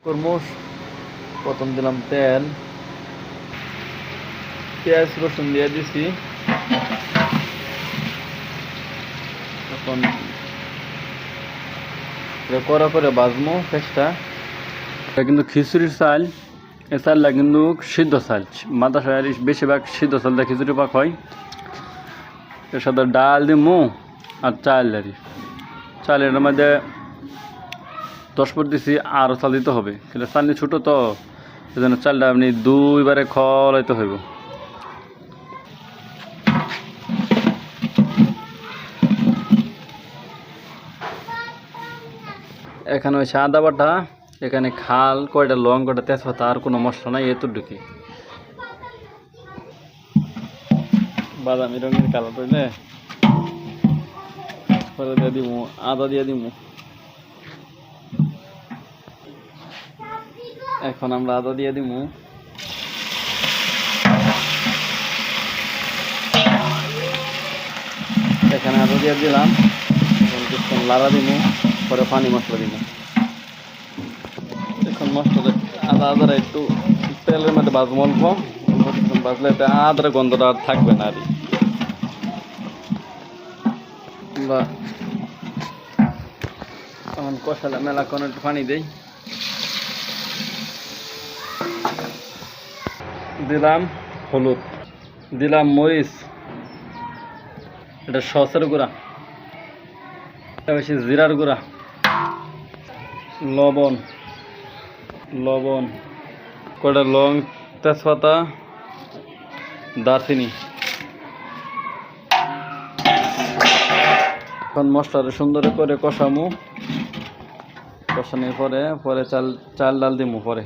কর্মস প্রথম দিলাম তেল, পেঁয়াজ রসুন দিয়ে দিছি। এখন কড়া করে বাজমো পেঁয়াজটা। এটা কিন্তু খিচুড়ির চাল, এই চালটা কিন্তু সিদ্ধ চাল, মাদ্রাসায় বেশিরভাগ সিদ্ধ চাল দিয়ে খিচুড়ি পাক হয়। এর সাথে ডাল দিমু আর চাল দাঁড়ি, চালের মধ্যে 10 পর দিছি, আরও চাল দিতে হবে, কিন্তু চালনি ছোটো তো এই জন্য চালটা আপনি দুইবারে খলাইতে হইব। এখানে হচ্ছে আদা বাটা, এখানে খাল, কয়টা লং, কয়টা তেজপাতা, আর কোনো মশলা নাই, এতটুকুই। বাদামি রঙের কালার হইলে পরে দিয়ে দিব আদা, দিয়ে দিব। এখন আমরা আদা দিয়ে দিব। এখানে আদা দিয়ে দিলাম, এখন লাড়া দিব, পরে পানি মশলা দিব। এখন মশলা আদাটা একটু তেলের মধ্যে বাজবো অল্প, বাজলে আদার গন্ধটা আর থাকবে না। আর বা এখন কষালে মেলা কোনো একটু পানি দেই, দিলাম হলুদ, দিলাম মরিচ, এটা সসের গুঁড়া, এটা বেশি জিরার গুঁড়া, লবণ, কয়টা লং, তেজপাতা, দারচিনি। এখন মশলাটা সুন্দর করে কষামু, কষানোর পরে চাল ডাল দিমু। পরে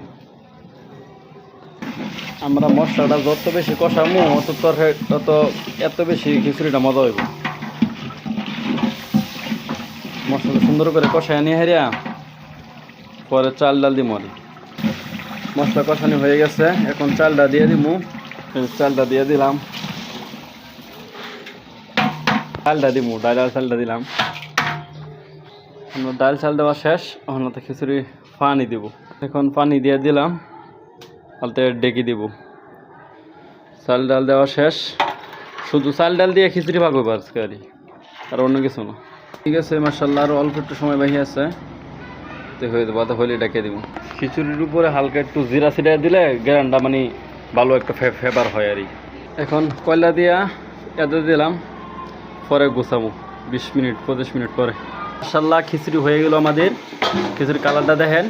আমরা মশলাটা যত বেশি কষামু তত এত বেশি খিচুড়িটা মজা হইব। মশলাটা সুন্দর করে কষায় নিয়ে হেরিয়া পরে চাল ডাল দিমু। আর মশলা কষানো হয়ে গেছে, এখন চালটা দিয়ে দিমু। চালটা দিয়ে দিলাম, চালটা দিমু, ডাল আর চালটা দিলাম। আমরা ডাল চাল দেওয়া শেষ, এখন তো খিচুড়ি পানি দিব। এখন পানি দিয়ে দিলাম, আলতে ডেকে দিব। চাল ডাল দেওয়া শেষ, শুধু চাল ডাল দিয়ে খিচুড়ি পাকবে আজকে, আর অন্য কিছু না। ঠিক আছে, মাশাআল্লাহ, আর অল্প একটু সময় বাকি আছে, তো হয়ে যাবো। হলে ডেকে দিব। খিচুড়ির উপরে হালকা একটু জিরা ছিটিয়ে দিলে গ্যারান্ডা মানে ভালো একটা ফেভার হয়। আর এখন কয়লা দিয়া এত দিলাম, পরে গুছাবো 20 মিনিট 25 মিনিট পরে। মাশাআল্লাহ, খিচুড়ি হয়ে গেল আমাদের। খিচুড়ির কালারটা দেখেন।